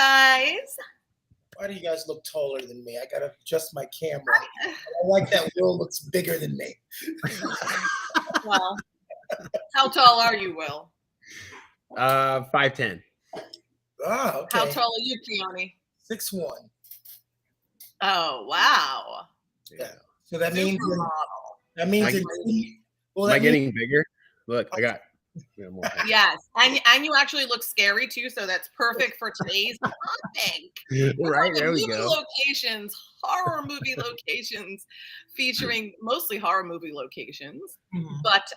guys. Why do you guys look taller than me? I gotta adjust my camera. I like that Will looks bigger than me. Well, how tall are you, Will? 5'10". Ah, okay. How tall are you, Keone? 6'1". Oh, wow. Yeah. So that means Supermodel. well, Am I getting bigger? Look, I got more. Yes, and you actually look scary too, so that's perfect for today's topic. Right, there we go. Locations, horror movie locations, featuring mostly horror movie locations, but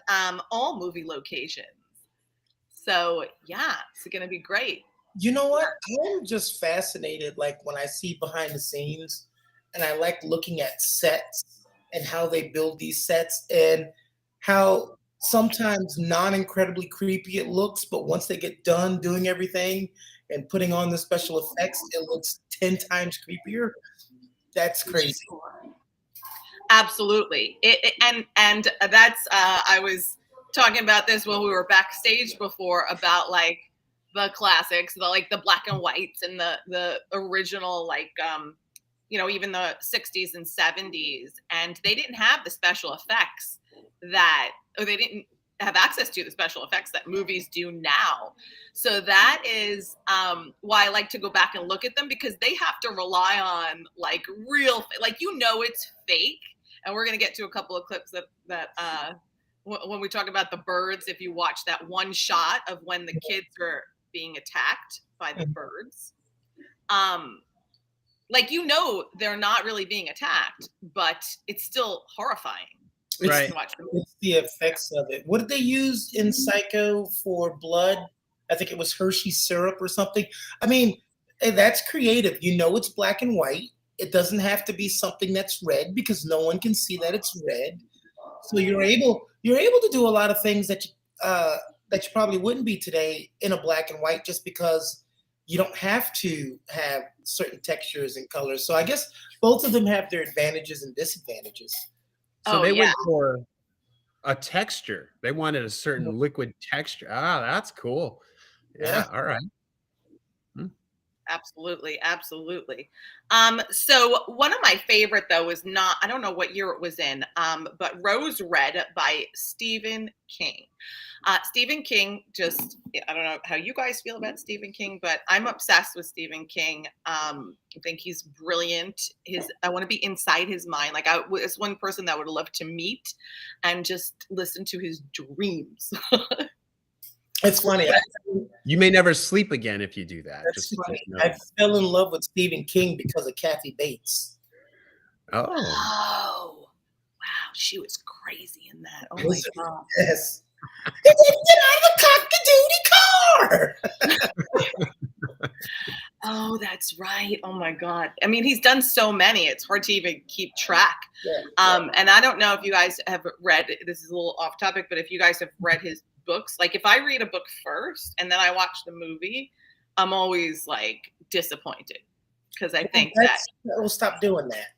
all movie locations. So yeah, it's gonna be great. You know what? I'm just fascinated, like when I see behind the scenes, and I like looking at sets and how they build these sets and how sometimes non-incredibly creepy it looks, but once they get done doing everything and putting on the special effects, it looks 10 times creepier. That's crazy. Absolutely. And that's I was talking about this when we were backstage before about like the classics, the black and whites and the original, like even the 60s and 70s, and they didn't have the special effects or they didn't have access to the special effects that movies do now. So that is why I like to go back and look at them, because they have to rely on like real, like, it's fake. And we're going to get to a couple of clips that when we talk about the birds, if you watch that one shot of when the kids are being attacked by the birds, they're not really being attacked, but it's still horrifying. Right. It's the effects of it. What did they use in Psycho for blood? I think it was Hershey syrup or something. I mean, that's creative. It's black and white. It doesn't have to be something that's red, because no one can see that it's red. So you're able to do a lot of things that you probably wouldn't be today in a black and white, just because you don't have to have certain textures and colors. So I guess both of them have their advantages and disadvantages. So they went for a texture. They wanted a certain liquid texture. Ah, that's cool. Yeah. All right. Absolutely. So one of my favorite, though, is not, I don't know what year it was in, but Rose Red by Stephen King. Stephen King, I don't know how you guys feel about Stephen King, but I'm obsessed with Stephen King. I think he's brilliant. I want to be inside his mind. Like, it's one person that I would love to meet and just listen to his dreams. It's funny. You may never sleep again if you do that. That's funny. I fell in love with Stephen King because of Kathy Bates. Oh, wow. She was crazy in that. Oh, my God. Yes. Get out of the cock-a-doodie car. Oh, that's right. Oh, my God. I mean, he's done so many. It's hard to even keep track. Yeah. And I don't know if you guys have read, this is a little off topic, but if you guys have read his books, like if I read a book first and then I watch the movie, I'm always like disappointed, because I think we'll stop doing that.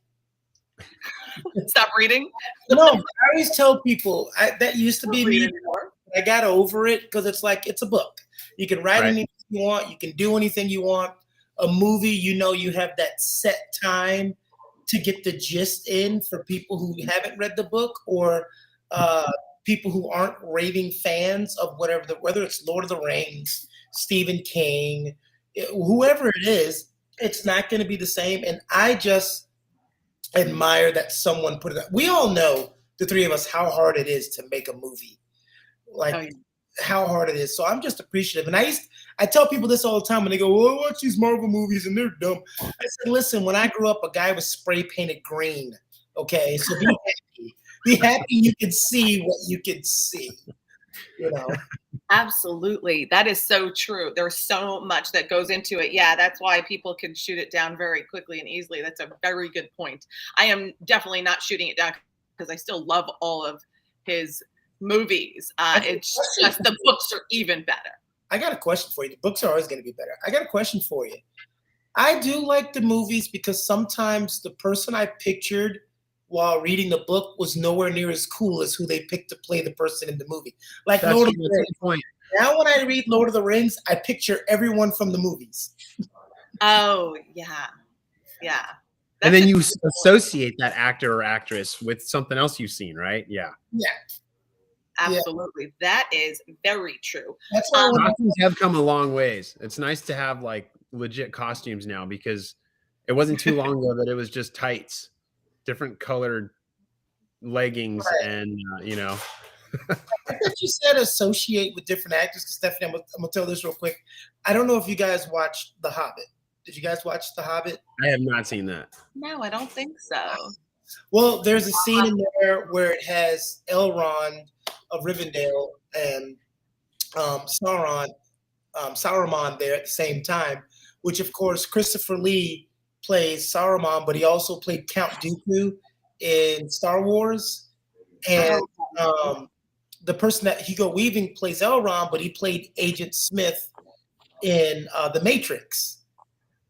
Stop reading? No, I always tell people that used to be me. Anymore. I got over it, because it's like, it's a book. You can write anything you want. You can do anything you want. A movie, you have that set time to get the gist in for people who haven't read the book, or people who aren't raving fans of whether it's Lord of the Rings, Stephen King, whoever it is, it's not going to be the same. And I just admire that someone put it up. We all know, the three of us, how hard it is to make a movie. How hard it is. So I'm just appreciative. And I tell people this all the time when they go, "Well, I watch these Marvel movies and they're dumb." I said, listen, when I grew up, a guy was spray painted green. Okay, so be happy. Be happy you can see what you can see. Absolutely. That is so true. There's so much that goes into it. Yeah, that's why people can shoot it down very quickly and easily. That's a very good point. I am definitely not shooting it down, because I still love all of his movies. It's just the books are even better. I got a question for you. The books are always going to be better. I got a question for you. I do like the movies, because sometimes the person I pictured while reading the book was nowhere near as cool as who they picked to play the person in the movie. Like Lord of the Rings. Now when I read Lord of the Rings, I picture everyone from the movies. Oh, yeah. Yeah. And That's then a you associate that actor or actress with something else you've seen, right? Yeah. Yeah, absolutely. That is very true. that's why when Costumes have come a long ways. It's nice to have like legit costumes now because it wasn't too long ago that it was just tights, different colored leggings, Right. and I thought you said associate with different actors. 'Cause Stephanie, I'm gonna tell this real quick. I don't know if you guys watched The Hobbit. Did you guys watch The Hobbit? I have not seen that. No, I don't think so. Well, there's a scene in there where it has Elrond of Rivendell and Saruman there at the same time, which of course Christopher Lee plays Saruman, but he also played Count Dooku in Star Wars. And the person that Hugo Weaving plays Elrond, but he played Agent Smith in The Matrix.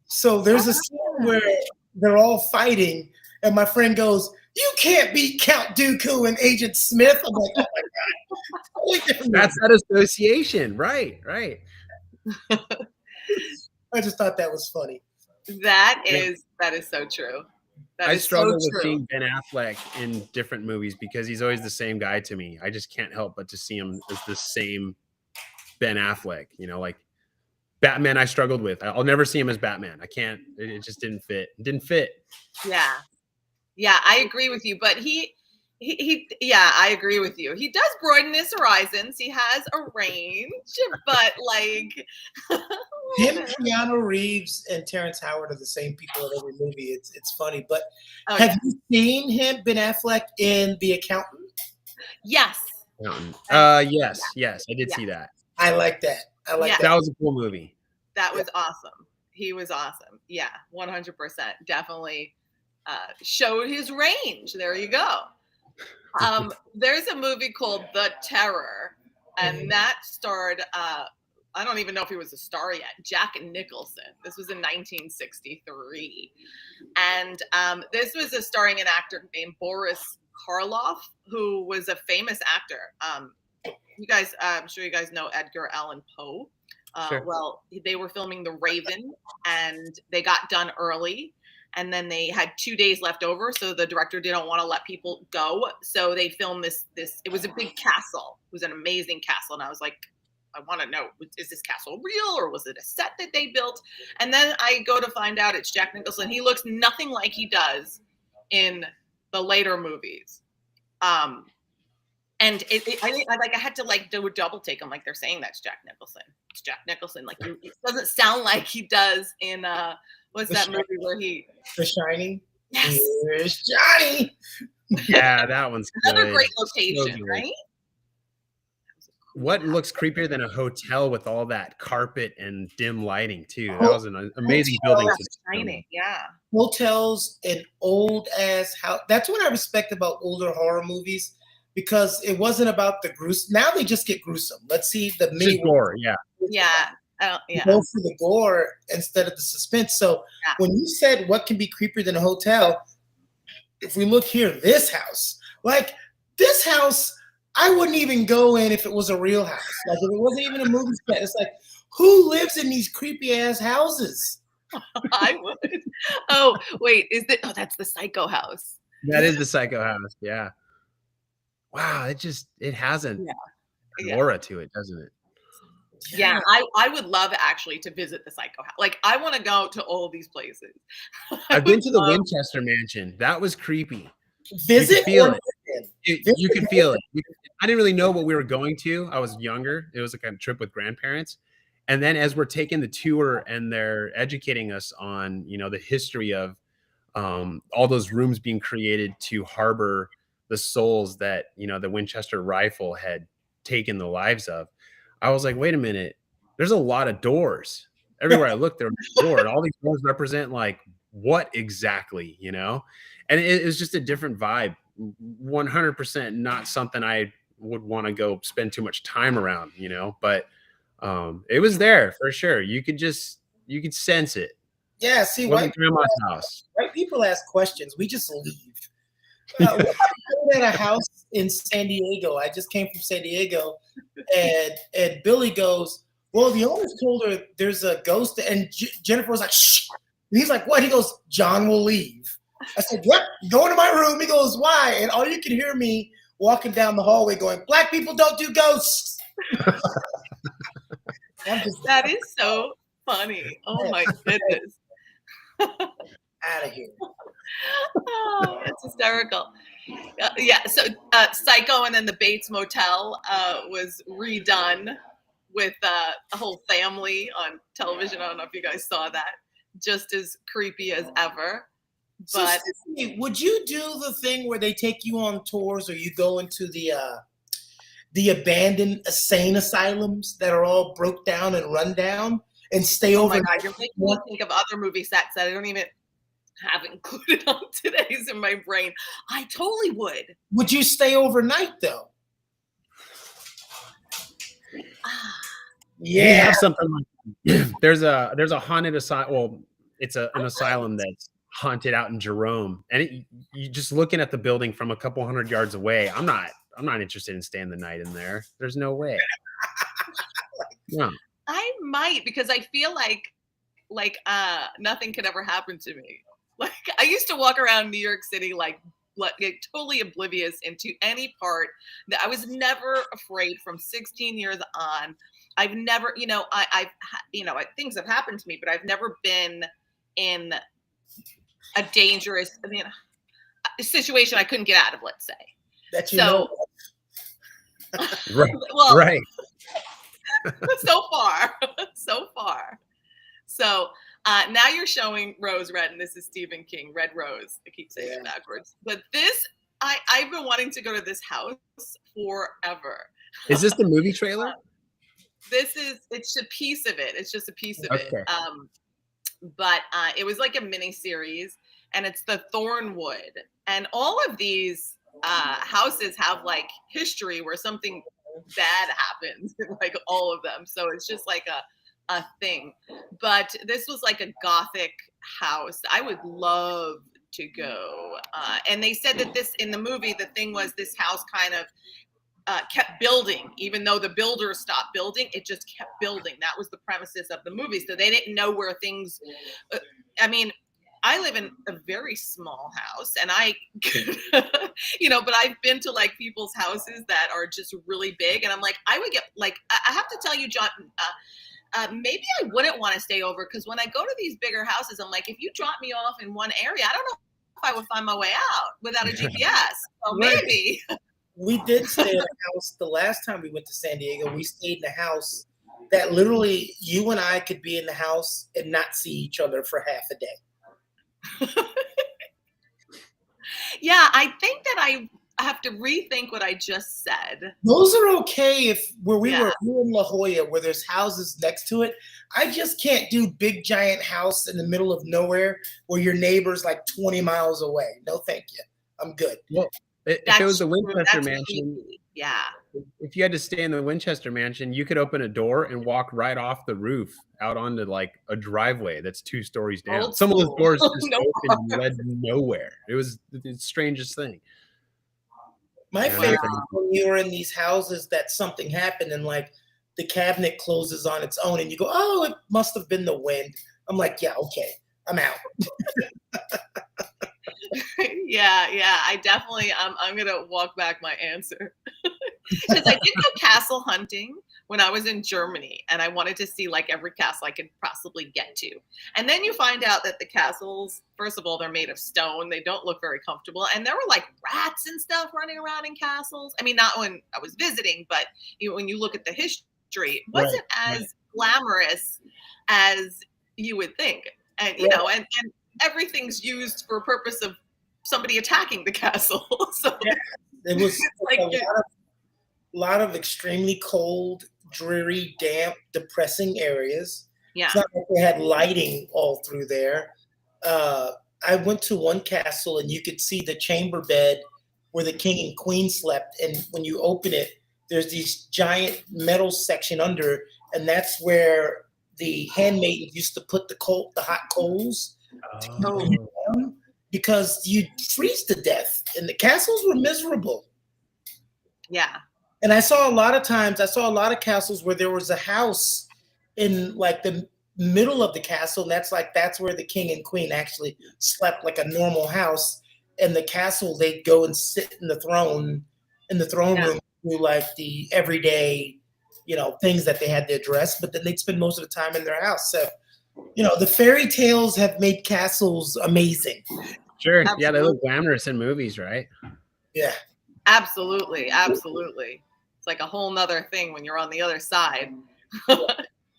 So there's a scene where they're all fighting, and my friend goes, "You can't beat Count Dooku and Agent Smith." I'm like, "Oh my god!" Totally different That's that association, right? Right. I just thought that was funny. That is so true. That I is struggle so with true. seeing Ben Affleck in different movies because he's always the same guy to me. I just can't help but to see him as the same Ben Affleck. Like Batman, I struggled with. I'll never see him as Batman. I can't. It just didn't fit. It didn't fit. Yeah. Yeah, I agree with you. But yeah, I agree with you. He does broaden his horizons. He has a range, but like Him, Keanu Reeves, and Terrence Howard are the same people in every movie. It's funny. But oh, have you seen him, Ben Affleck, in The Accountant? yes. Yes, I did see that. I like that. I like Yeah. that. That was a cool movie. That was awesome. He was awesome. Yeah, 100%. Definitely showed his range. There you go. There's a movie called The Terror, and that starred, I don't even know if he was a star yet, Jack Nicholson. This was in 1963. And this was starring an actor named Boris Karloff, who was a famous actor. You guys, I'm sure you guys know Edgar Allan Poe. Sure. Well, they were filming The Raven, and they got done early. And then they had 2 days left over, so the director didn't want to let people go. So they filmed this. It was a big castle. It was an amazing castle, and I was like, I want to know, is this castle real or was it a set that they built? And then I go to find out it's Jack Nicholson. He looks nothing like he does in the later movies. And I had to do a double take. I'm like, they're saying that's Jack Nicholson. It's Jack Nicholson. Like, it doesn't sound like he does in what's that movie where he? The Shining. Yes. Here's Johnny. Yeah, that one's Another good. great location, So good. right? What looks creepier than a hotel with all that carpet and dim lighting too? That was an amazing building. Shining, yeah. Hotels and old ass house. That's what I respect about older horror movies, because it wasn't about the gruesome. Now they just get gruesome. Let's see the mini gore. Yeah. Yeah. Go for the gore instead of the suspense. So when you said what can be creepier than a hotel, if we look here, this house, I wouldn't even go in if it was a real house. Like, if it wasn't even a movie set, it's like, who lives in these creepy ass houses? I would. Oh, wait, that's the Psycho house. That is the Psycho house. Yeah. Wow, it has an aura to it, doesn't it? Yeah, I would love actually to visit the Psycho house. Like, I want to go to all these places. I've been to the Winchester Mansion. That was creepy. Visit? You could feel it. I didn't really know what we were going to. I was younger. It was like a trip with grandparents. And then as we're taking the tour and they're educating us on, the history of all those rooms being created to harbor the souls that, the Winchester rifle had taken the lives of, I was like, wait a minute, there's a lot of doors. Everywhere I looked, there was a door. And all these doors represent like what exactly, And it was just a different vibe. 100% not something I would want to go spend too much time around, but it was there for sure. You could sense it. Yeah, see, white grandma's house. White people ask questions. We just leave. I was at a house in San Diego. I just came from San Diego, and Billy goes, well, the owners told her there's a ghost, and Jennifer was like, shh, And he's like, what? He goes, John will leave. I said, yep, go into my room. He goes, why? And all you can hear me walking down the hallway going, black people don't do ghosts. That is so funny. Oh my goodness. Out of here. Oh, it's hysterical. Yeah, so Psycho and then the Bates Motel was redone with a whole family on television. I don't know if you guys saw that. Just as creepy as ever. So, But Stephanie, would you do the thing where they take you on tours or you go into the abandoned insane asylums that are all broke down and run down and stay oh over? my God, you're making me think of other movie sets that I don't even have included on today's in my brain. I totally would. Would you stay overnight though? You have something like there's a haunted asylum. Well, it's an asylum that's haunted out in Jerome, and you just looking at the building from a couple hundred yards away. I'm not interested in staying the night in there. There's no way. No. I might, because I feel like nothing could ever happen to me. Like I used to walk around New York City like totally oblivious into any part that I was never afraid from 16 years on. I've never, I've things have happened to me, but I've never been in a dangerous, a situation I couldn't get out of, let's say. That you know. Right. Well, right. so far. So now you're showing Rose Red, and this is Stephen King, Red Rose. I keep saying it backwards. But this, I've been wanting to go to this house forever. Is this the movie trailer? It's a piece of it. It's just a piece of it. But it was like a mini series, and it's the Thornwood. And all of these houses have like history where something bad happens in like all of them. So it's just like a thing. But this was like a Gothic house. I would love to go. And they said that this, in the movie, the thing was this house kind of kept building, even though the builders stopped building, it just kept building. That was the premises of the movie. So they didn't know where things, I live in a very small house, and but I've been to like people's houses that are just really big. And I'm like, I would get like, I have to tell you, John, maybe I wouldn't want to stay over, because when I go to these bigger houses, I'm like, if you drop me off in one area, I don't know if I would find my way out without a GPS. So maybe. We did stay in a house the last time we went to San Diego. We stayed in a house that literally you and I could be in the house and not see each other for half a day. Yeah, I think that I have to rethink what I just said. Those are okay if where we were in La Jolla, where there's houses next to it. I just can't do big giant house in the middle of nowhere where your neighbor's like 20 miles away. No, thank you. I'm good. Well, if it was a Winchester mansion, yeah. If you had to stay in the Winchester mansion, you could open a door and walk right off the roof out onto like a driveway that's 2 stories down. Some of those doors just open and led nowhere. It was the strangest thing. My favorite when you were in these houses that something happened and like the cabinet closes on its own and you go, oh, it must have been the wind. I'm like, yeah, okay, I'm out. Yeah. I definitely, I'm going to walk back my answer. Because I did go castle hunting when I was in Germany, and I wanted to see like every castle I could possibly get to. And then you find out that the castles, first of all, they're made of stone. They don't look very comfortable. And there were like rats and stuff running around in castles. I mean, not when I was visiting, but when you look at the history, it wasn't as glamorous as you would think. And, and everything's used for a purpose of somebody attacking the castle. So it was like a lot of extremely cold, dreary, damp, depressing areas. Yeah. It's not like they had lighting all through there. I went to one castle and you could see the chamber bed where the king and queen slept. And when you open it, there's these giant metal section under, and that's where the handmaidens used to put the hot coals. Because you'd freeze to death, and the castles were miserable. Yeah. And I saw a lot of castles where there was a house in like the middle of the castle. And that's where the king and queen actually slept like a normal house. And the castle, they'd go and sit in the throne room, do like the everyday, things that they had to address. But then they'd spend most of the time in their house. So, the fairy tales have made castles amazing. Sure. Absolutely. Yeah, they look glamorous in movies, right? Yeah. Absolutely. Absolutely. It's like a whole nother thing when you're on the other side.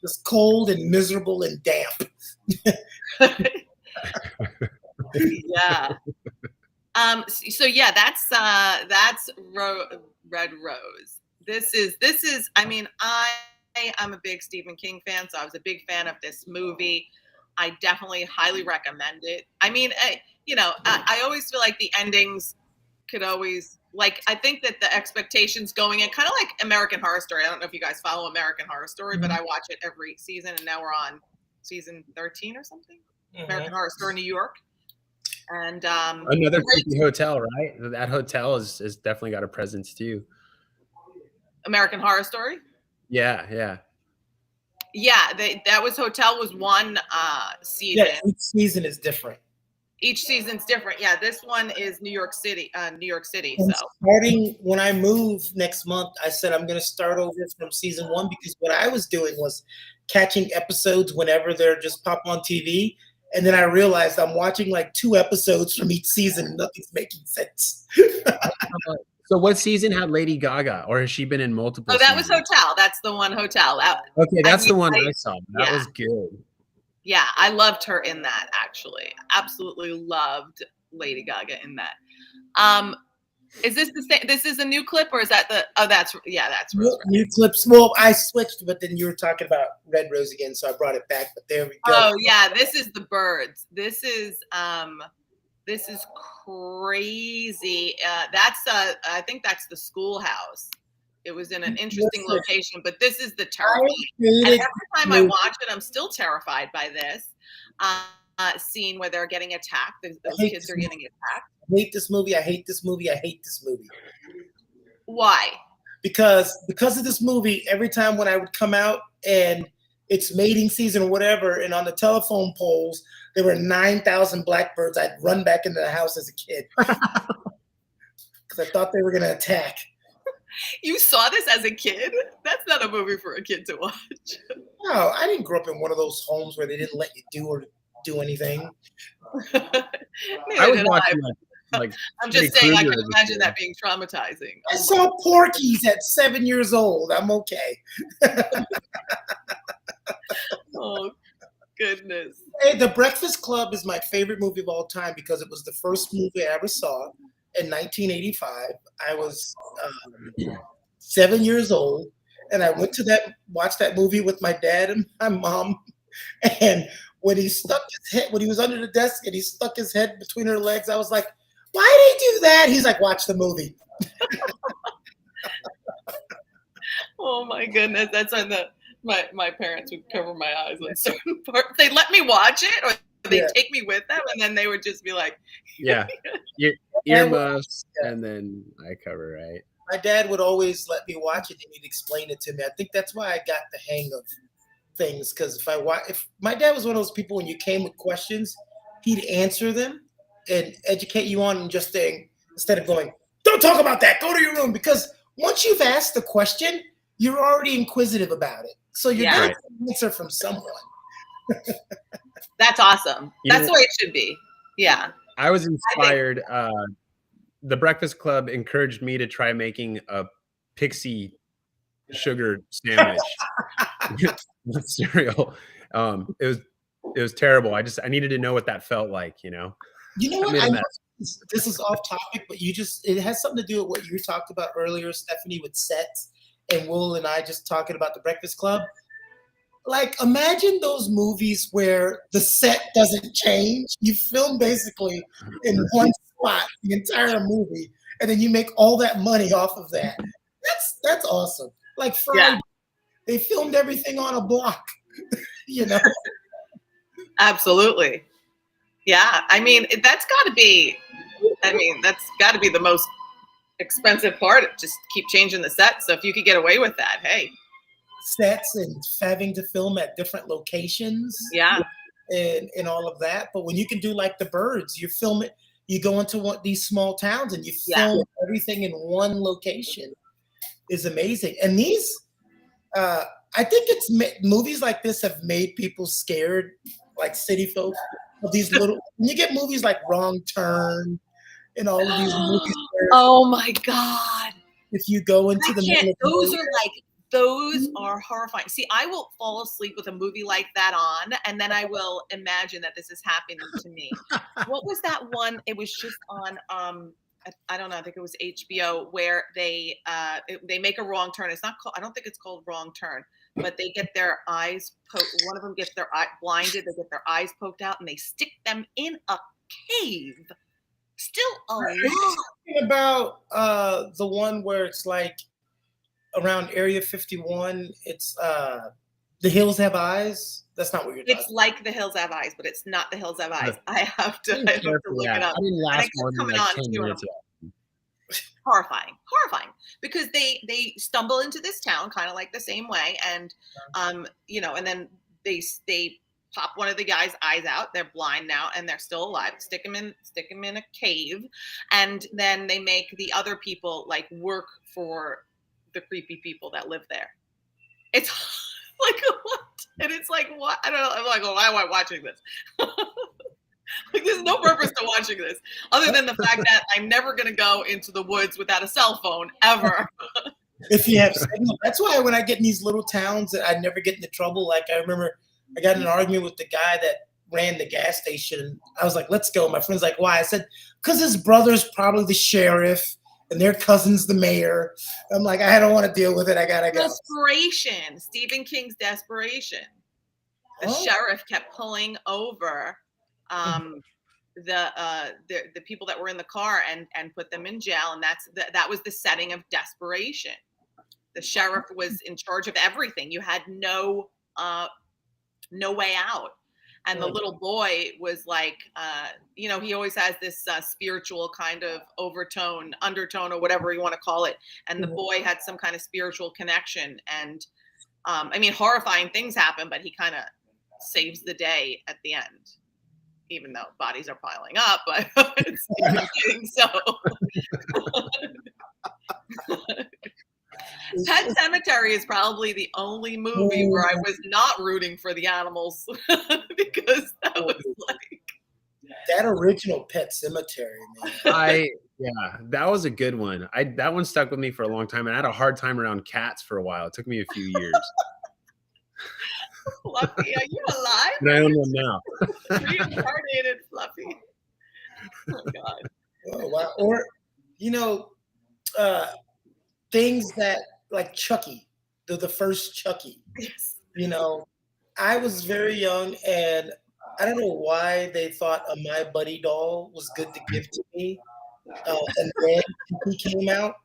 It's cold and miserable and damp. Yeah. So yeah, that's Red Rose. This is. I mean, I'm a big Stephen King fan, so I was a big fan of this movie. I definitely highly recommend it. I mean, I always feel like the endings could always, like, I think that the expectations going in, kind of like American Horror Story. I don't know if you guys follow American Horror Story, but I watch it every season, and now we're on season 13 or something. American Horror Story New York. And another creepy hotel, right? That hotel is definitely got a presence too. American Horror Story? Yeah. Yeah, that was one season. Yeah, each season is different. Each season's different. Yeah, this one is New York City. And so starting when I move next month, I said I'm going to start over from season 1, because what I was doing was catching episodes whenever they're just pop on TV. And then I realized I'm watching like 2 episodes from each season and nothing's making sense. So what season had Lady Gaga, or has she been in multiple? Oh, that seasons? was Hotel. That's the one, Hotel. Okay, that's the one I saw. That was good. Yeah, I loved her in that, actually. Absolutely loved Lady Gaga in that. Is this the same? This is a new clip, or is that that's Rose. New clips. Well, I switched, but then you were talking about Red Rose again, so I brought it back. But there we go. Oh yeah, this is the birds. This is crazy. I think that's the schoolhouse. It was in an interesting location, but this is the terrifying. And every time I watch it, I'm still terrified by this scene where they're getting attacked. Those kids are getting attacked. I hate this movie. I hate this movie. I hate this movie. Why? Because of this movie, every time when I would come out and it's mating season or whatever, and on the telephone poles, there were 9,000 blackbirds, I'd run back into the house as a kid. Because I thought they were going to attack. You saw this as a kid? That's not a movie for a kid to watch. No, I didn't grow up in one of those homes where they didn't let you do anything. I was watching like I'm just saying, I can imagine that being traumatizing. I saw Porky's at 7 years old. I'm okay. Oh, goodness. Hey, The Breakfast Club is my favorite movie of all time because it was the first movie I ever saw in 1985. I was 7 years old, and I went to watch that movie with my dad and my mom. And when he was under the desk and he stuck his head between her legs, I was like, why did he do that? He's like, watch the movie. Oh my goodness. That's when my parents would cover my eyes on certain parts. They'd let me watch it, or they'd take me with them, and then they would just be like, yeah, earmuffs, and then I cover, right? My dad would always let me watch it, and he'd explain it to me. I think that's why I got the hang of things, because if my dad was one of those people, when you came with questions, he'd answer them and educate you on and just saying, instead of going, don't talk about that, go to your room, because once you've asked the question, you're already inquisitive about it. So you're getting an answer from someone. That's awesome. That's the way it should be. Yeah. I was inspired. The Breakfast Club encouraged me to try making a pixie sugar sandwich with cereal. It was terrible. I needed to know what that felt like, You know what? I know this is off topic, but it has something to do with what you talked about earlier, Stephanie, with sets, and Will and I just talking about The Breakfast Club. Like, imagine those movies where the set doesn't change. You film basically in one spot the entire movie, and then you make all that money off of that. That's awesome. Like Friday, they filmed everything on a block. Absolutely. Yeah. I mean, that's got to be the most expensive part. Just keep changing the set. So if you could get away with that, hey. sets and having to film at different locations. Yeah. And all of that. But when you can do like the birds, you film it, you go into these small towns and you film everything in one location is amazing. And these, I think movies like this have made people scared, like city folk, of these little, when you get movies like Wrong Turn and all of these movies. Oh my God. If you go into those are horrifying. See, I will fall asleep with a movie like that on, and then I will imagine that this is happening to me. What was that one? It was just on, I don't know, I think it was HBO, where they make a wrong turn. It's not called, I don't think it's called Wrong Turn, but they get their eyes poked. One of them gets their eye blinded. They get their eyes poked out, and they stick them in a cave. Still alive. Are you talking about the one where it's like around Area 51? It's The Hills Have Eyes. That's not what you're talking about. It's like The Hills Have Eyes, but it's not The Hills Have Eyes. I have to look it up. I didn't last more than like 10 minutes. Horrifying, because they stumble into this town kind of like the same way, and and then they pop one of the guy's eyes out. They're blind now, and they're still alive. Stick him in a cave, and then they make the other people like work for the creepy people that live there. It's like what? And it's like what? I don't know. I'm like, well, why am I watching this? Like, there's no purpose to watching this other than the fact that I'm never going to go into the woods without a cell phone ever. If you have signal. That's why when I get in these little towns, I never get into trouble. Like I remember I got in an argument with the guy that ran the gas station. I was like, let's go. My friend's like, why? I said, because his brother's probably the sheriff and their cousin's the mayor. I'm like, I don't want to deal with it. I gotta go. Desperation. Stephen King's Desperation. The sheriff kept pulling over the people that were in the car and put them in jail, and that was the setting of Desperation. The sheriff was in charge of everything. You had no way out. And the little boy was like, he always has this spiritual kind of undertone, or whatever you want to call it. And the boy had some kind of spiritual connection. And horrifying things happen, but he kind of saves the day at the end, even though bodies are piling up. But it's so. Pet Sematary is probably the only movie where I was not rooting for the animals because that was like that original Pet Sematary, man. That was a good one. That one stuck with me for a long time, and I had a hard time around cats for a while. It took me a few years. Fluffy, are you alive? But I own one now. Reincarnated Fluffy. Oh God. Oh wow. Or things that like Chucky, the first Chucky. Yes. I was very young, and I don't know why they thought a My Buddy doll was good to give to me. And then he came out.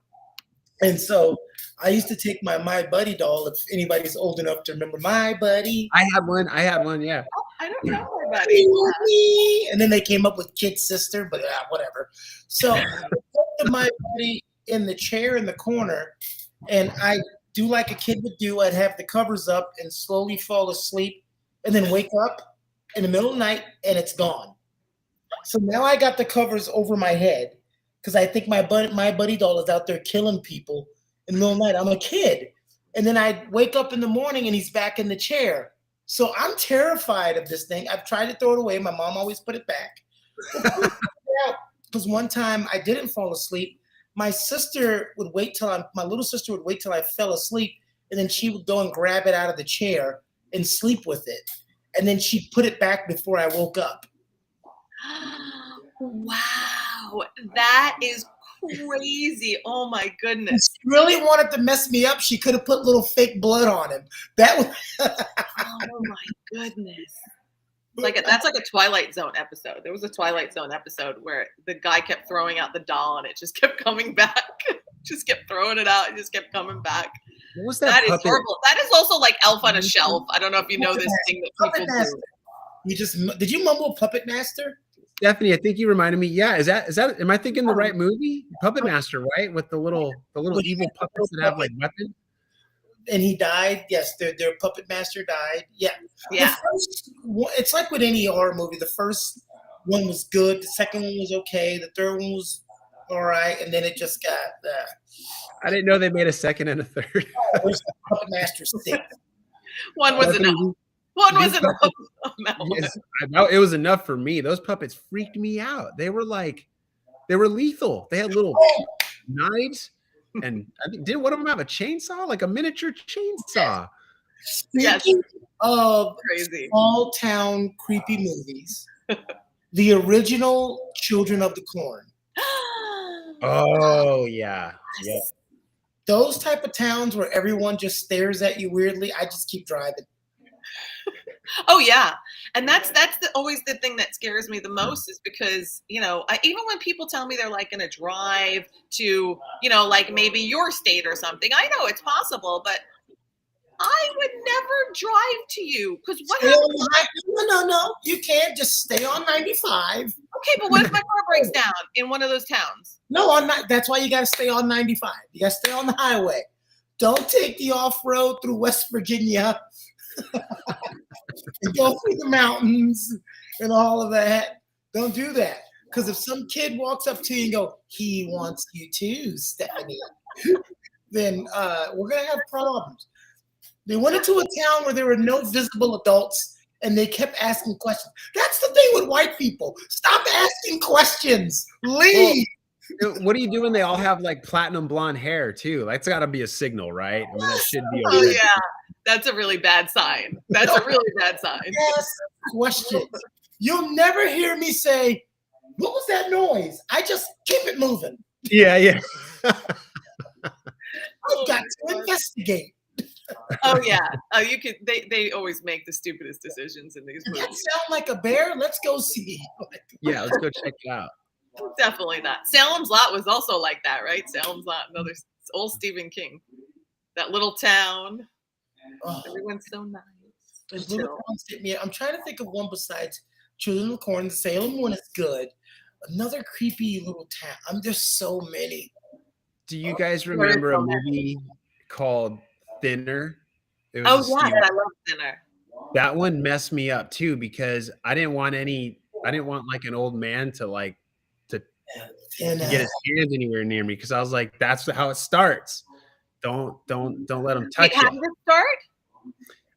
And so I used to take my Buddy doll, if anybody's old enough to remember My Buddy. I had one, yeah. Oh, I don't know My Buddy. And then they came up with Kid Sister, but whatever. So I put My Buddy in the chair in the corner, and I do like a kid would do. I'd have the covers up and slowly fall asleep, and then wake up in the middle of the night, and it's gone. So now I got the covers over my head because I think My Buddy doll is out there killing people in the middle of the night. I'm a kid. And then I wake up in the morning, and he's back in the chair. So I'm terrified of this thing. I've tried to throw it away. My mom always put it back. Because one time I didn't fall asleep. My little sister would wait till I fell asleep, and then she would go and grab it out of the chair and sleep with it. And then she'd put it back before I woke up. Wow, that is crazy. Oh my goodness. She really wanted to mess me up. She could have put little fake blood on him. That was oh my goodness. That's like a Twilight Zone episode. There was a Twilight Zone episode where the guy kept throwing out the doll, and it just kept coming back. Just kept throwing it out. It just kept coming back. What was that? That is horrible. That is also like Elf on a Shelf. I don't know if you know this thing that people do. Did you mumble Puppet Master? Stephanie, I think you reminded me. Yeah, is that? Am I thinking the right movie? Puppet Master, right? With the little evil puppets that have like weapons. and he died. Yes, their puppet master died. Yeah. Yeah. It's like with any horror movie. The first one was good. The second one was okay. The third one was all right, and then it just got. I didn't know they made a second and a third. Where's the puppet master 6? One was enough. One was enough. Yes, it was enough for me. Those puppets freaked me out. They were lethal. They had little knives, and I think didn't one of them have a chainsaw, like a miniature chainsaw? Speaking of Crazy small town creepy movies, the original Children of the Corn. Oh yeah, yeah. Those type of towns where everyone just stares at you weirdly, I just keep driving. Oh yeah, and that's always the thing that scares me the most is because even when people tell me they're like going to drive to like maybe your state or something, I know it's possible, but I would never drive to you because what happens? No, you can't just stay on 95. Okay, but what if my car breaks down in one of those towns? No, on not. That's why you got to stay on 95. You got to stay on the highway. Don't take the off road through West Virginia. And go through the mountains and all of that. Don't do that. Because if some kid walks up to you and go, he wants you too, Stephanie, then we're going to have problems. They went into a town where there were no visible adults and they kept asking questions. That's the thing with white people. Stop asking questions. Leave. Well, what do you do when they all have like platinum blonde hair too? That's got to be a signal, right? I mean, that should be. Oh yeah, that's a really bad sign. That's a really bad sign. Yes, questions. You'll never hear me say, "What was that noise?" I just keep it moving. Yeah. I've got to investigate. Oh yeah. You could. They always make the stupidest decisions in these Does movies. that sound like a bear? Let's go see. Yeah, let's go check it out. Definitely not. Salem's Lot was also like that, right? Salem's Lot, another old Stephen King. That little town. Oh, Everyone's so nice. those little towns hit me. I'm trying to think of one besides Children of the Corn. The Salem one is good. Another creepy little town. There's so many. Do you guys remember a movie called Thinner? It was Oh yeah, I love Thinner. That one messed me up too because I didn't want like an old man to get his hands anywhere near me because I was like, that's how it starts. Don't let him touch How it. did it start?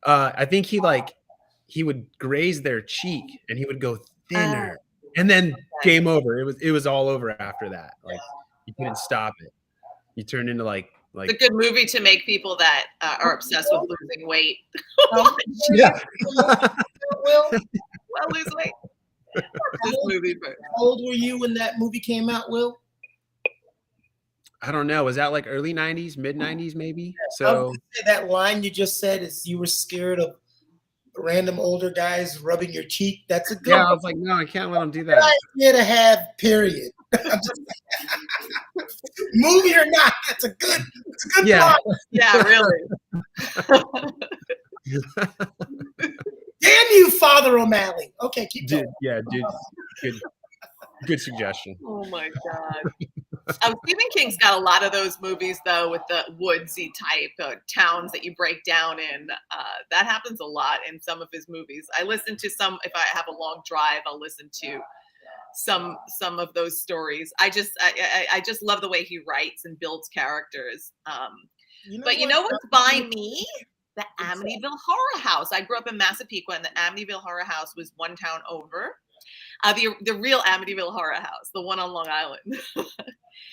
I think he would graze their cheek and he would go thinner, and then game over. It was all over after that. Like you couldn't stop it. You turned into like It's a good movie to make people that are obsessed with losing weight. yeah. Will, lose weight. This movie, but how old were you when that movie came out, Will? I don't know. Was that like early 90s, mid 90s, maybe? So that line you just said is you were scared of random older guys rubbing your cheek. That's a good. Yeah, I was like, no, I can't let them do that. Idea to have, period. Movie or not, it's a good plot. Yeah, really. Damn you, Father O'Malley. Okay, keep going. Dude. Good suggestion. Oh my god. Stephen King's got a lot of those movies though, with the woodsy type towns that you break down in. That happens a lot in some of his movies. I listen to some. If I have a long drive, I'll listen to some of those stories. I just love the way he writes and builds characters. But you know what's by me? The Amityville Horror House. I grew up in Massapequa, and the Amityville Horror House was one town over. The real Amityville Horror House, the one on Long Island.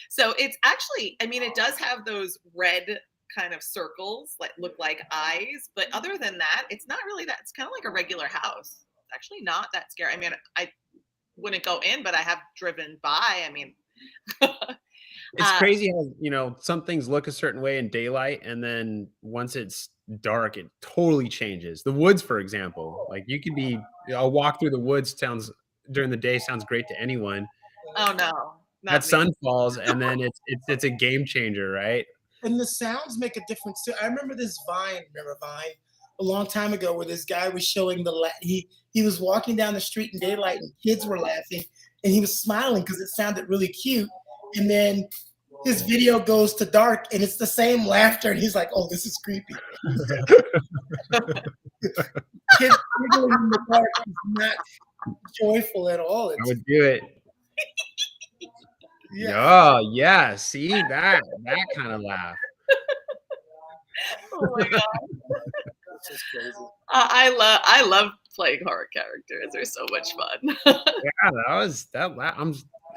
So it's actually, I mean, it does have those red kind of circles that look like eyes, but other than that, it's not really that. It's kind of like a regular house. It's actually not that scary. I mean, I wouldn't go in, but I have driven by. I mean, it's crazy how some things look a certain way in daylight, and then once it's dark, it totally changes. The woods, for example, like you could be a walk through the woods during the day sounds great to anyone. Oh no. That sun falls, and then it's a game changer, right? And the sounds make a difference too. I remember this Vine, a long time ago, where this guy was showing he was walking down the street in daylight, and kids were laughing, and he was smiling because it sounded really cute. And then his video goes to dark and it's the same laughter, and he's like, "Oh, this is creepy." Kids giggling in the dark is not joyful at all. I It's, would do it. yeah. Oh yeah, see that kind of laugh. Oh my god. It's just crazy. I love playing horror characters. They're so much fun. Yeah, that was that.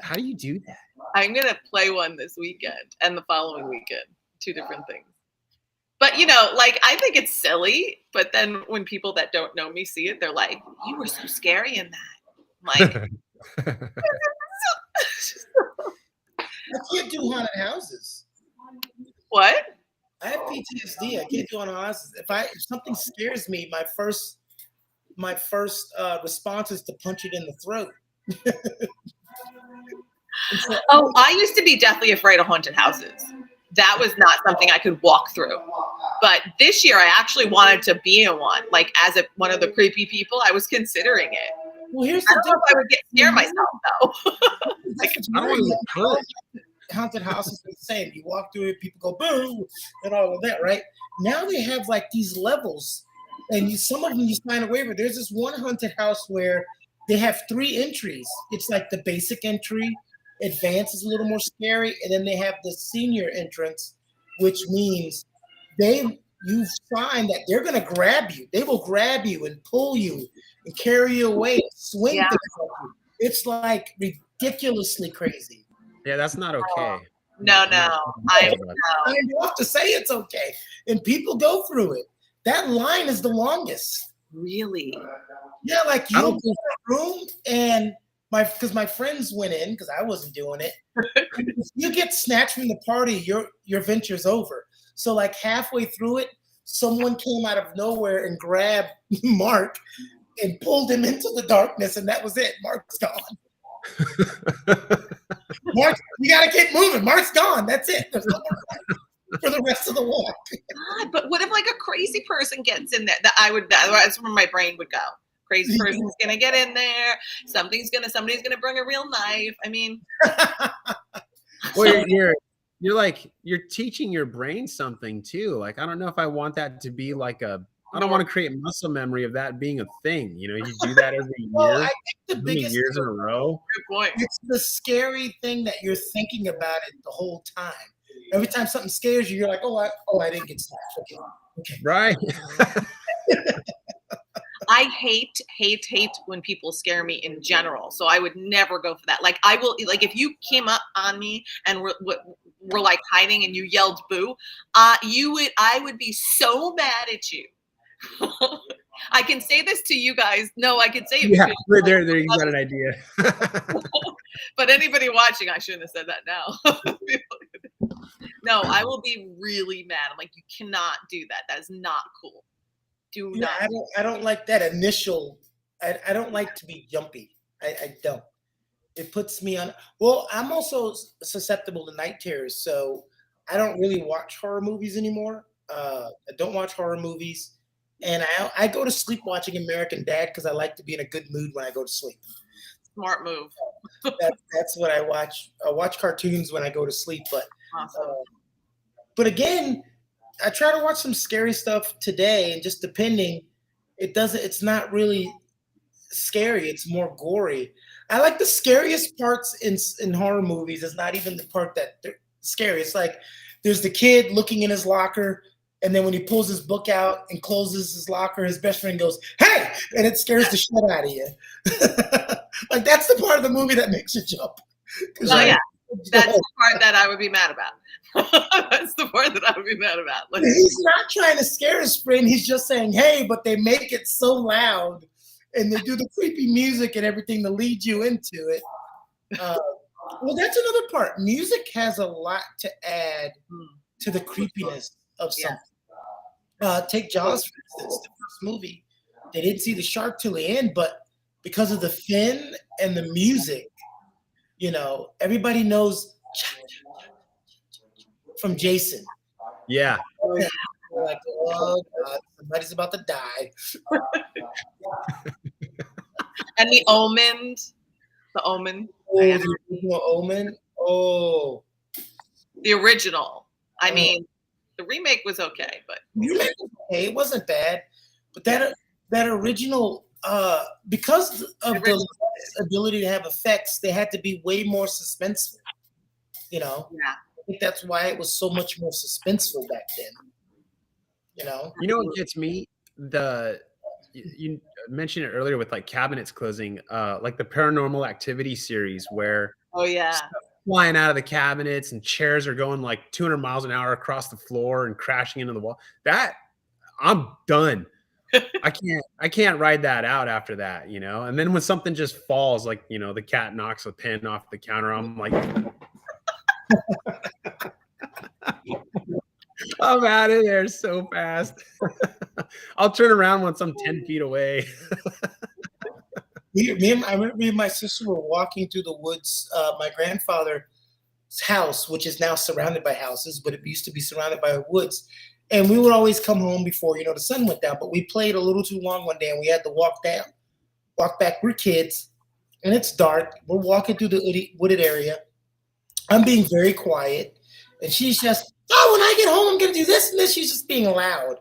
How do you do that? I'm gonna play one this weekend and the following weekend. 2 different things. But you know, like I think it's silly. But then when people that don't know me see it, they're like, "You were so scary in that." I'm like, I can't do haunted houses. what? I have PTSD. I can't do haunted houses. If something scares me, my first response is to punch it in the throat. So, Oh, I used to be deathly afraid of haunted houses. That was not something I could walk through. But this year, I actually wanted to be in one. Like as one of the creepy people, I was considering it. well, here's I the don't know if I would get scared myself though. difference. I don't want to get hurt. Haunted houses are the same. You walk through it, people go boo, and all of that, right? Now they have like these levels, and some of them you sign a waiver. There's this one haunted house where they have 3 entries. It's like the basic entry, advanced is a little more scary, and then they have the senior entrance, which means you sign that they're gonna grab you. They will grab you and pull you and carry you away, swing Yeah. things at you. It's like ridiculously crazy. Yeah, that's not okay. No. I Signed off to say it's okay, and people go through it. That line is the longest. really. Yeah, like I you'll don't- go in a room and because my friends went in because I wasn't doing it. If you get snatched from the party, your venture's over. So like halfway through it, someone came out of nowhere and grabbed Mark and pulled him into the darkness, and that was it. Mark's gone. Mark, you gotta keep moving. Mark's gone. That's it. There's no more for the rest of the walk. God, but what if like a crazy person gets in there? That's where my brain would go. Crazy person's gonna get in there. Somebody's gonna bring a real knife. I mean, Well, you're teaching your brain something too. Like I don't know if I want that to be like I don't want to create muscle memory of that being a thing. You know, you do that every year, Well, I think the how many biggest years in a row. good point. it's the scary thing that you're thinking about it the whole time. Every time something scares you, you're like, I didn't get snatched. Okay. Right. I hate when people scare me in general. So I would never go for that. Like I will, like if you came up on me and were like hiding and you yelled boo, I would be so mad at you. I can say this to you guys. No, I can say it. Yeah, because- there you got an idea. But anybody watching, I shouldn't have said that now. No, I will be really mad. I'm like, you cannot do that. That is not cool. Do Yeah, not. I don't like that initial. I don't like to be jumpy. I don't. It puts me on. Well, I'm also susceptible to night terrors, so I don't really watch horror movies anymore. I don't watch horror movies, and I go to sleep watching American Dad because I like to be in a good mood when I go to sleep. Smart move. That's what I watch. I watch cartoons when I go to sleep, Awesome. but again, I try to watch some scary stuff today, and just depending, it's not really scary. It's more gory. I like the scariest parts in horror movies. It's not even the part that they're scary. It's like there's the kid looking in his locker, and then when he pulls his book out and closes his locker, his best friend goes, "Hey!" and it scares the shit out of you. Like that's the part of the movie that makes you jump. Oh yeah, that's the part that I would be mad about. That's the part that I would be mad about. Like, He's not trying to scare his friend. He's just saying, "Hey," but they make it so loud, and they do the creepy music and everything to lead you into it. Well, that's another part. Music has a lot to add to the creepiness of something. Take Jaws, for instance, the first movie. They didn't see the shark till the end, but because of the fin and the music, everybody knows from Jason. Yeah. They're like, oh God, somebody's about to die. and the Omen. Oh, the original Omen. Oh, The original. I mean, the remake was okay, but it wasn't bad. But that original, because of the ability to have effects, they had to be way more suspenseful. You know, yeah. I think that's why it was so much more suspenseful back then. You know what gets me? You mentioned it earlier with like cabinets closing, like the Paranormal Activity series where stuff flying out of the cabinets and chairs are going like 200 miles an hour across the floor and crashing into the wall. That I'm done. I can't ride that out after that, you know. And then when something just falls, like, you know, the cat knocks a pen off the counter, I'm like, I'm out of there so fast. I'll turn around once I'm 10 feet away. I remember me and my sister were walking through the woods. My grandfather's house, which is now surrounded by houses, but it used to be surrounded by woods. And we would always come home before, the sun went down. But we played a little too long one day, and we had to walk back. We're kids, and it's dark. We're walking through the wooded area. I'm being very quiet, and she's just, when I get home, I'm going to do this and this. She's just being loud.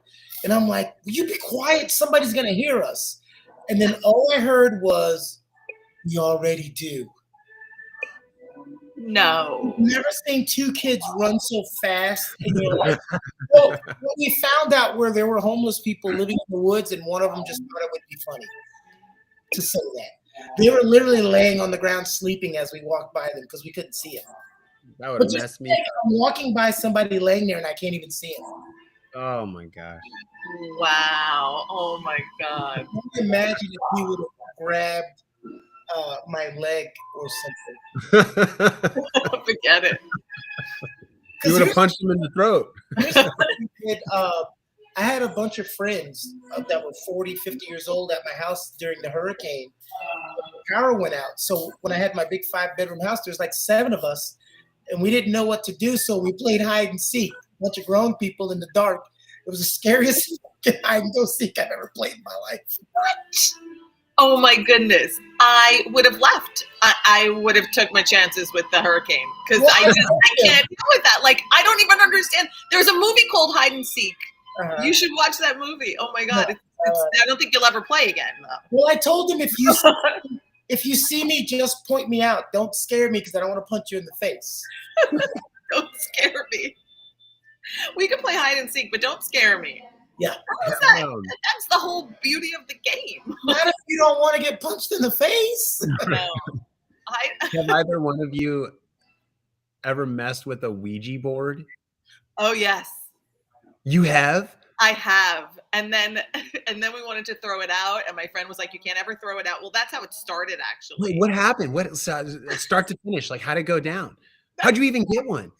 And I'm like, will you be quiet? Somebody's going to hear us. And then all I heard was, "You already do." No. I've never seen two kids run so fast. And they're like, well, when we found out where there were homeless people living in the woods, and one of them just thought it would be funny to say that. They were literally laying on the ground sleeping as we walked by them because we couldn't see them. That would have messed me up. I'm walking by somebody laying there and I can't even see him. Oh my gosh. Wow. Oh my God. I can imagine if he would have grabbed my leg or something. Forget it. You would have punched him in the throat. I had a bunch of friends that were 40, 50 years old at my house during the hurricane. The power went out. So when I had my big 5-bedroom house, there's like 7 of us, and we didn't know what to do. So we played hide and seek. A bunch of grown people in the dark. It was the scariest hide and go seek I've ever played in my life. What? Oh my goodness. I would have left. I would have took my chances with the hurricane because I can't deal with that. Like, I don't even understand. There's a movie called Hide and Seek. You should watch that movie. Oh my God. I don't think you'll ever play again, though. Well, I told him if you see me, just point me out. Don't scare me because I don't want to punch you in the face. Don't scare me. We can play hide and seek, but don't scare me. Yeah. That's the whole beauty of the game. Not if you don't want to get punched in the face. No. Have either one of you ever messed with a Ouija board? Oh, yes. You have? I have. And then we wanted to throw it out, and my friend was like, "You can't ever throw it out." Well, that's how it started, actually. Wait, what happened? What start to finish? Like, how'd it go down? How'd you even get one?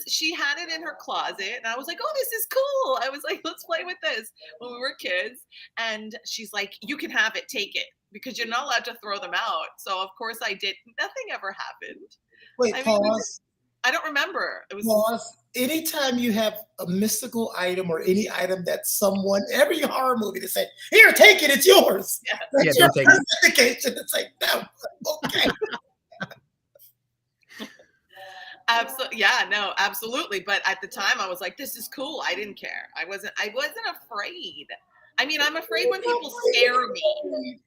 She had it in her closet, and I was like, "Oh, this is cool." I was like, "Let's play with this," when we were kids. And she's like, "You can have it, take it, because you're not allowed to throw them out." So of course I did. Nothing ever happened. Wait, pause. I don't remember. It was pause. Anytime you have a mystical item or any item that every horror movie to say, "Here, take it, it's yours." Yeah. That's your indication. It's like, no, okay. Absolutely. Yeah, no, absolutely. But at the time I was like, this is cool. I didn't care. I wasn't afraid. I mean, I'm afraid when people scare me.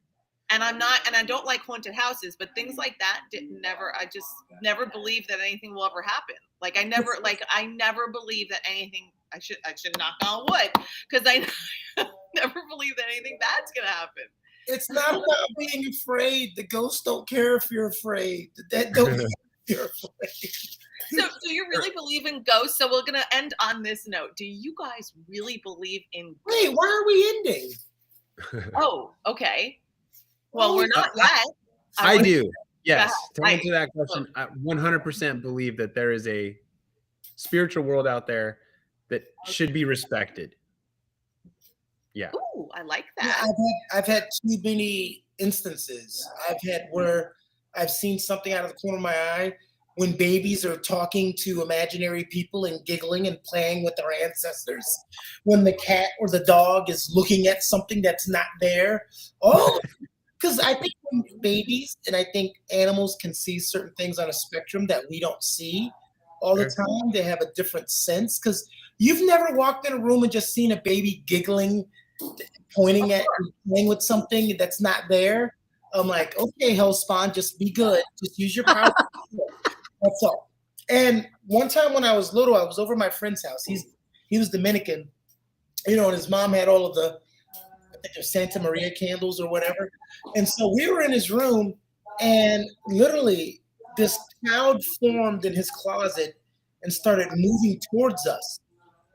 And I don't like haunted houses, but things like that I just never believed that anything will ever happen. Like I never believe that anything, I should knock on wood, because I never believe that anything bad's going to happen. It's not about being afraid. The ghosts don't care if you're afraid. The dead don't care if you're afraid. So do you really believe in ghosts? So we're going to end on this note. Do you guys really believe in ghosts? Wait, why are we ending? Oh, okay. Well, we're not yet. I do. Yes. To answer that question, I 100% believe that there is a spiritual world out there that should be respected. Yeah. Ooh, I like that. Yeah, I've had too many instances. I've had where I've seen something out of the corner of my eye when babies are talking to imaginary people and giggling and playing with their ancestors. When the cat or the dog is looking at something that's not there. Oh, because I think when babies and I think animals can see certain things on a spectrum that we don't see all the Sure. time. They have a different sense because you've never walked in a room and just seen a baby giggling, pointing at and playing with something that's not there. I'm like, okay, Hellspawn, just be good. Just use your power. That's all. And one time when I was little, I was over at my friend's house. He was Dominican, and his mom had all of the I think they're Santa Maria candles or whatever. And so we were in his room, and literally this cloud formed in his closet and started moving towards us.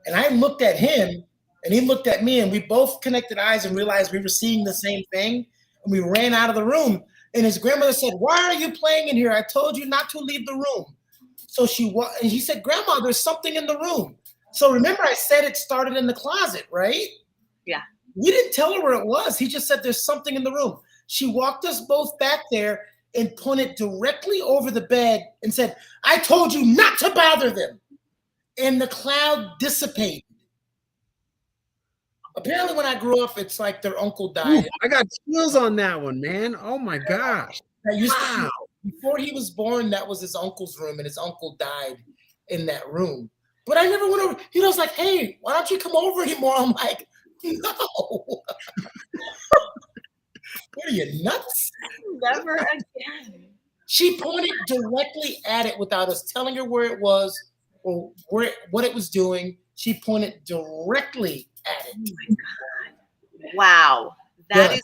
And I looked at him, and he looked at me, and we both connected eyes and realized we were seeing the same thing. And we ran out of the room. And his grandmother said, "Why are you playing in here? I told you not to leave the room." So and he said, "Grandma, there's something in the room." So remember, I said it started in the closet, right? Yeah. We didn't tell her where it was. He just said there's something in the room. She walked us both back there and pointed directly over the bed and said, "I told you not to bother them." And the cloud dissipated. Apparently, when I grew up, it's like their uncle Ooh, died. I got chills on that one, man. Oh my gosh. Wow. Before he was born, that was his uncle's room, and his uncle died in that room. But I never went over. He was like, "Hey, why don't you come over anymore?" I'm like, "No." What are you, nuts? Never again. She pointed directly at it without us telling her where it was or what it was doing. She pointed directly at Oh it. my God. Wow. That is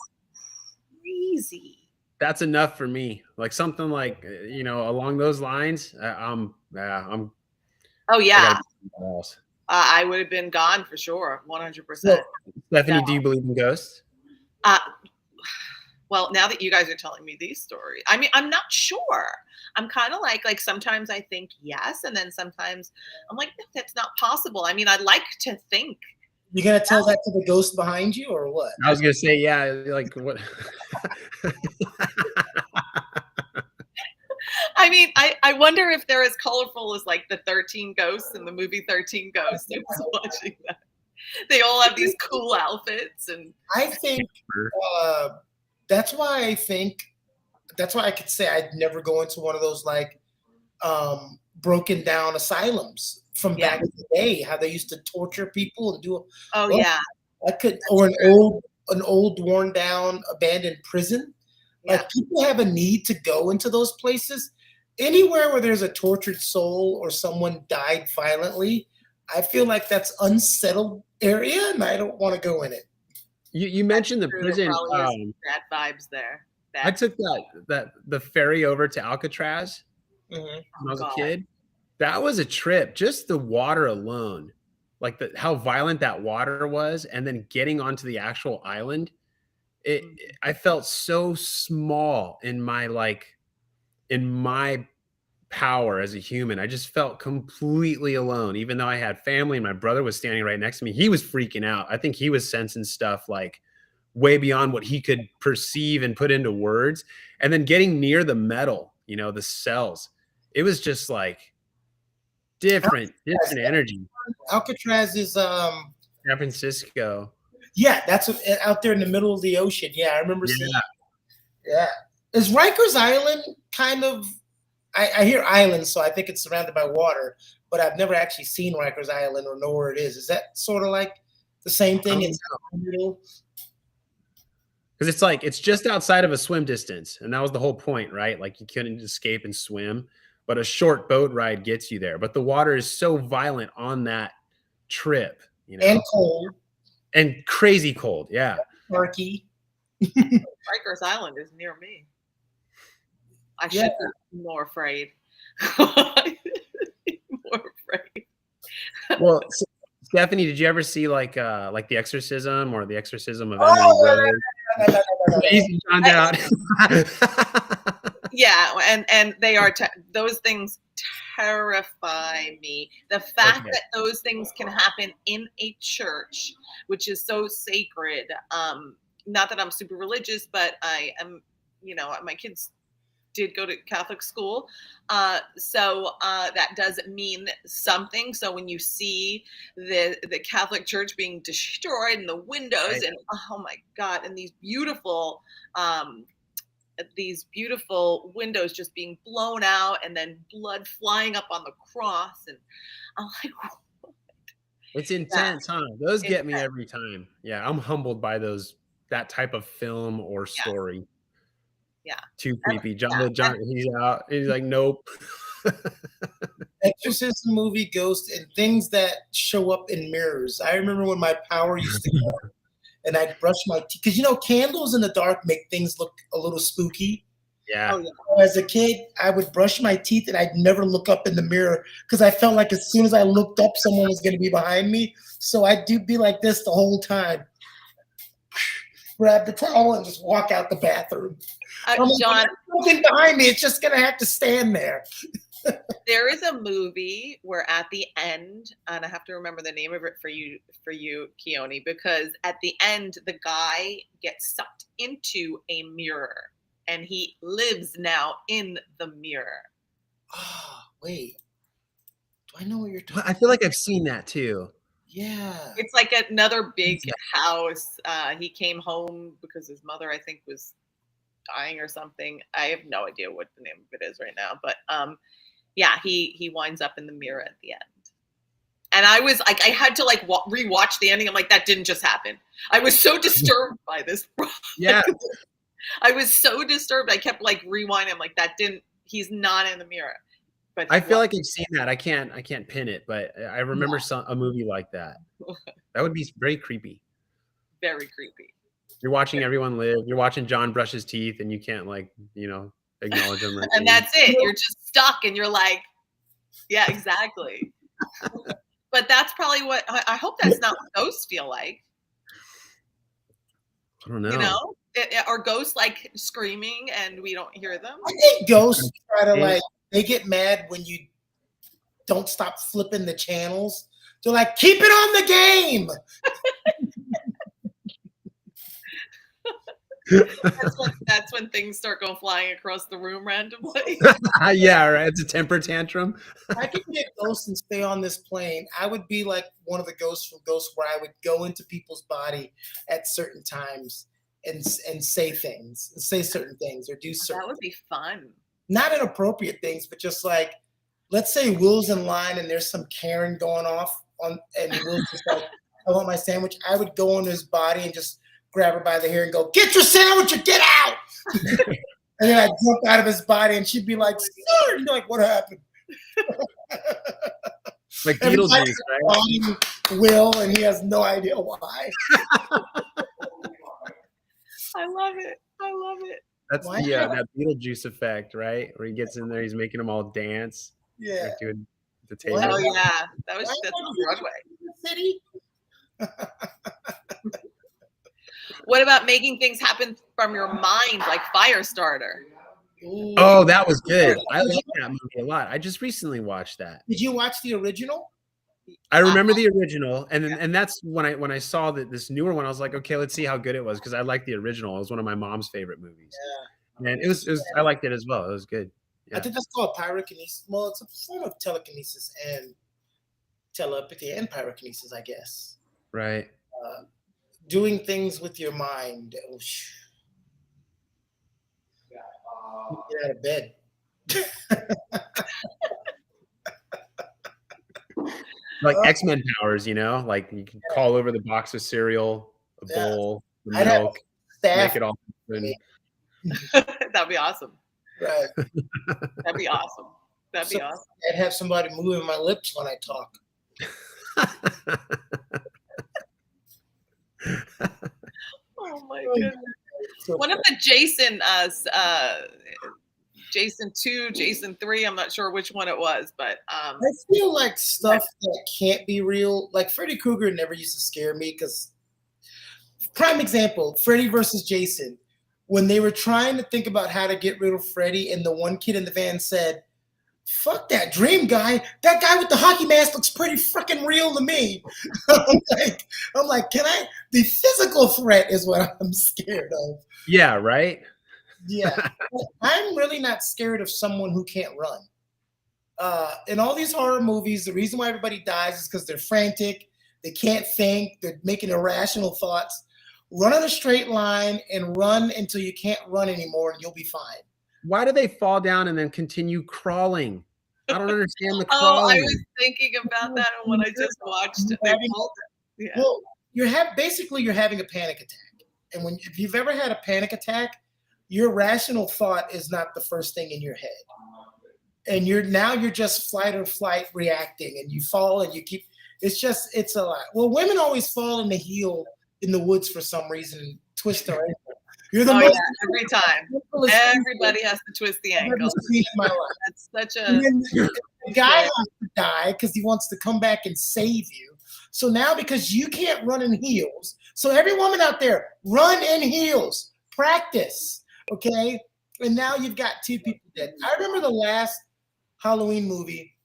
crazy. That's enough for me. Like something like along those lines. I'm Oh, I yeah. gotta do something else. I would have been gone for sure. 100%. Stephanie, No. do you believe in ghosts? Well, now that you guys are telling me these stories, I mean, I'm not sure. I'm kind of like sometimes I think yes, and then sometimes I'm like, no, that's not possible. I mean, I'd like to think. You gonna tell that to the ghost behind you or what? I was gonna say, yeah, like what? I mean, I wonder if they're as colorful as like the 13 Ghosts in the movie 13 Ghosts. I was watching that. They all have these cool outfits, and I think that's why I could say I'd never go into one of those like broken down asylums from back in the day, how they used to torture people and do. Oh yeah, I could, or an old worn down abandoned prison. yeah. Like people have a need to go into those places. Anywhere where there's a tortured soul or someone died violently, I feel like that's unsettled area, and I don't want to go in it. You mentioned the prison. Bad vibes there. I took the ferry over to Alcatraz Mhm. when I was a kid. That was a trip. Just the water alone, like how violent that water was, and then getting onto the actual island. I felt so small in my power as a human. I just felt completely alone, even though I had family and my brother was standing right next to me. He was freaking out. I think he was sensing stuff like way beyond what he could perceive and put into words. And then getting near the metal, the cells, it was just like different energy. Alcatraz is San Francisco. Yeah, that's out there in the middle of the ocean. Yeah, I remember seeing. Yeah, is Rikers Island kind of? I hear islands, so I think it's surrounded by water, but I've never actually seen Rikers Island or know where it is. Is that sort of like the same thing? Because it's just outside of a swim distance, and that was the whole point, right? Like you couldn't escape and swim, but a short boat ride gets you there. But the water is so violent on that trip, and cold. And crazy cold, yeah. Murky. Rikers Island is near me. I should be more afraid. More afraid. Well, Stephanie, did you ever see like The Exorcism or The Exorcism of Emily Rose? Yeah, and they are those things terrify me. The fact that those things can happen in a church, which is so sacred. Not that I'm super religious, but I am. My kids did go to Catholic school. So that does mean something. So when you see the Catholic Church being destroyed and the windows Right. and oh my God, and these beautiful windows just being blown out and then blood flying up on the cross. And I'm like, It's intense, huh? Those get me Intense. every time. Yeah, I'm humbled by that type of film or story. Yeah. Too creepy. John, Yeah. he's out. He's like, nope. Exorcism movie, Ghost, and things that show up in mirrors. I remember when my power used to go and I'd brush my teeth. Because, candles in the dark make things look a little spooky. Yeah. Oh, yeah. As a kid, I would brush my teeth and I'd never look up in the mirror because I felt like as soon as I looked up, someone was going to be behind me. So I'd be like this the whole time. Grab the towel and just walk out the bathroom. John, nothing behind me. It's just going to have to stand there. there is a movie where at the end, and I have to remember the name of it for you, Keone, because at the end, the guy gets sucked into a mirror and he lives now in the mirror. Oh, wait. Do I know what you're talking about? I feel like I've seen that too. Yeah. It's like another big house. He came home because his mother, I think, was dying or something. I have no idea what the name of it is right now, but yeah, he winds up in the mirror at the end. And I was like, I had to like rewatch the ending. I'm like, that didn't just happen. I was so disturbed by this. Yeah. I was so disturbed. I kept like rewinding. I'm like, he's not in the mirror. But I feel like I've seen that. I can't pin it, but I remember a movie like that. That would be very creepy. Very creepy. You're watching everyone live. You're watching John brush his teeth, and you can't acknowledge him. And that's it. You're just stuck, and you're like, yeah, exactly. But that's probably what I hope that's not what ghosts feel like. I don't know. Are ghosts like screaming and we don't hear them? I think ghosts try to they get mad when you don't stop flipping the channels. They're like, keep it on the game. That's when things start going flying across the room randomly. Yeah, right. It's a temper tantrum. I could get ghosts and stay on this plane. I would be like one of the ghosts from Ghosts where I would go into people's body at certain times and say certain things or do certain. That would be fun. Not inappropriate things, but just like, let's say Will's in line and there's some Karen going off and Will's just like, I want my sandwich. I would go into his body and just grab her by the hair and go, get your sandwich or get out. And then I'd jump out of his body and she'd be like, sir, you're like, what happened? Like Beetlejuice, right? Will, and he has no idea why. I love it. That's that Beetlejuice effect, right? Where he gets in there, he's making them all dance. Yeah. Like doing the table. Oh yeah, that's on Broadway. City. What about making things happen from your mind, like Firestarter? Ooh. Oh, that was good. I like that movie a lot. I just recently watched that. Did you watch the original? I remember the original, and that's when I saw this newer one. I was like, okay, let's see how good it was because I liked the original. It was one of my mom's favorite movies, and it was I liked it as well. It was good. Yeah. I think that's called pyrokinesis. Well, it's a form of telekinesis and telepathy and pyrokinesis, I guess. Right. Doing things with your mind. Get out of bed. Like X-Men powers, like you can call over the box of cereal, a bowl, the milk, make it all happen. That'd be awesome. Right. That'd be awesome. I'd have somebody moving my lips when I talk. Oh my goodness. One of the Jason 2, Jason 3, I'm not sure which one it was, but I feel like stuff that can't be real, like Freddy Krueger never used to scare me because prime example, Freddy versus Jason, when they were trying to think about how to get rid of Freddy and the one kid in the van said, fuck that dream guy. That guy with the hockey mask looks pretty freaking real to me. I'm like, the physical threat is what I'm scared of. Yeah, right. Yeah. I'm really not scared of someone who can't run. In all these horror movies, the reason why everybody dies is because they're frantic, they can't think, they're making irrational thoughts. Run in a straight line and run until you can't run anymore, and you'll be fine. Why do they fall down and then continue crawling? I don't understand the Oh, crawling. I was thinking about that when I just watched it. Yeah. Well, you're having a panic attack, and if you've ever had a panic attack, your rational thought is not the first thing in your head, and you're just flight or flight reacting, and you fall and you keep. It's a lot. Well, women always fall in the heel in the woods for some reason, and twist their ankle. You're the most every time. Everybody has to twist the ankle. That's such a. The guy has to die because he wants to come back and save you. So now, because you can't run in heels, so every woman out there, run in heels. Practice, okay? And now you've got 2 people dead. I remember the last Halloween movie.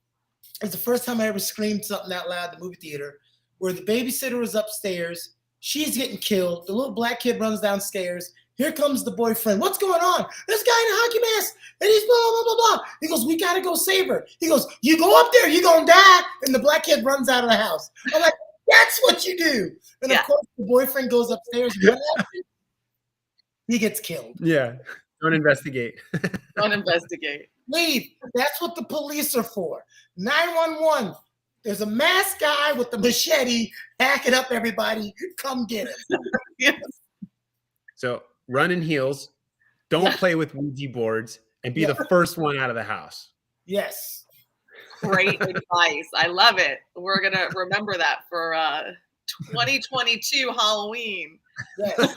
It was the first time I ever screamed something out loud in the movie theater, where the babysitter was upstairs. She's getting killed. The little black kid runs downstairs. Here comes the boyfriend. What's going on? This guy in a hockey mask, and he's blah, blah, blah, blah. He goes, we got to go save her. He goes, you go up there, you're going to die. And the black kid runs out of the house. I'm like, that's what you do. And of course, the boyfriend goes upstairs. He gets killed. Yeah. Don't investigate. Don't investigate. Leave. That's what the police are for. 911. There's a masked guy with the machete hacking up everybody. Come get him. Yes. So run in heels. Don't play with Ouija boards, and be the first one out of the house. Yes. Great advice. I love it. We're going to remember that for 2022 Halloween. Yes.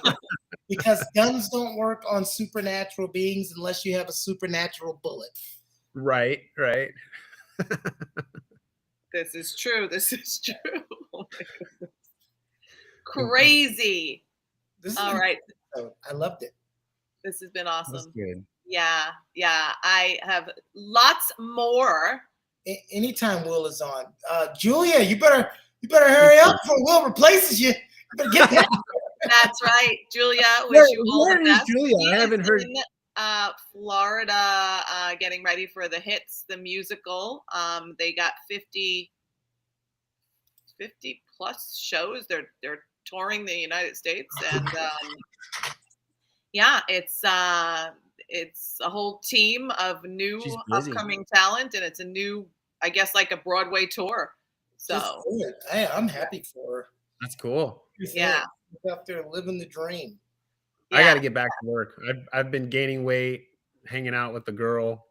Because guns don't work on supernatural beings unless you have a supernatural bullet. Right. This is true. Oh my goodness. Crazy. All right. I loved it. This has been awesome. That's good. Yeah. I have lots more. Anytime Will is on, Julia, you better hurry up before Will replaces you. You better get that. That's right, Julia. Wish you all the best. Julia? I haven't heard. Florida, getting ready for the Hits, the musical. They got 50 plus shows. They're touring the United States, and yeah, it's a whole team of new upcoming talent, and it's a new, I guess, like a Broadway tour. So hey, I'm happy for her. That's cool. Yeah, out there living the dream. Yeah. I got to get back to work. I've been gaining weight, hanging out with the girl.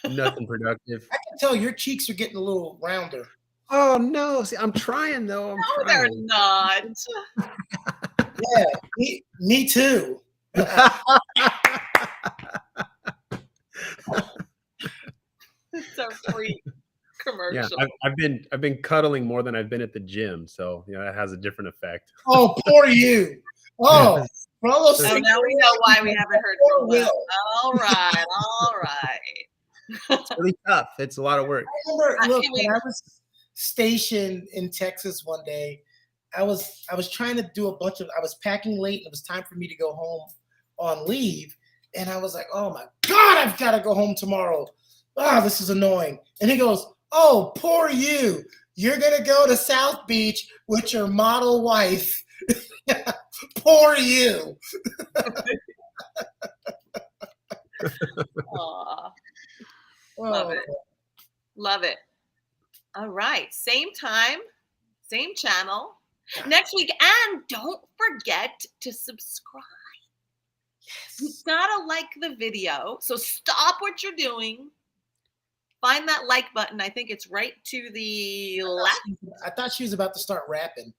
Nothing productive. I can tell your cheeks are getting a little rounder. Oh no! See, I'm trying though. No, they're not. Yeah, me too. It's our free commercial. Yeah, I've been cuddling more than I've been at the gym, so that has a different effect. Oh, poor you. Oh, so now we know why we haven't heard from Will. All right. It's really tough. It's a lot of work. I remember, when I was stationed in Texas one day, I was trying to do I was packing late, and it was time for me to go home on leave. And I was like, oh my God, I've got to go home tomorrow. Oh, this is annoying. And he goes, oh, poor you. You're going to go to South Beach with your model wife. Poor you. Love it. Love it. All right. Same time, same channel next week. And don't forget to subscribe. Yes. You gotta like the video. So stop what you're doing. Find that like button. I think it's right to the left. I thought she was about to start rapping.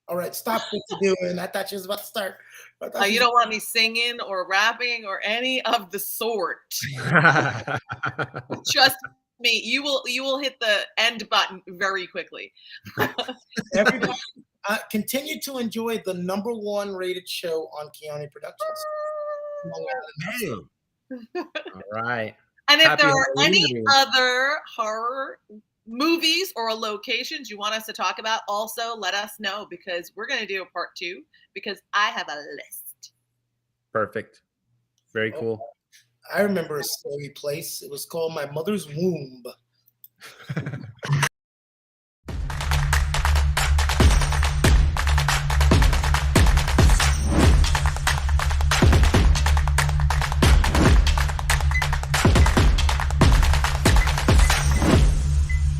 All right, stop what you're doing. I thought she was about to start. You don't want me singing or rapping or any of the sort. Trust me, you will hit the end button very quickly. Everybody, continue to enjoy the #1 rated show on Keone Productions. All right. And if there are any other horror movies or locations you want us to talk about, also let us know, because we're going to do a part 2, because I have a list. Perfect. Very cool. I remember a scary place. It was called my mother's womb.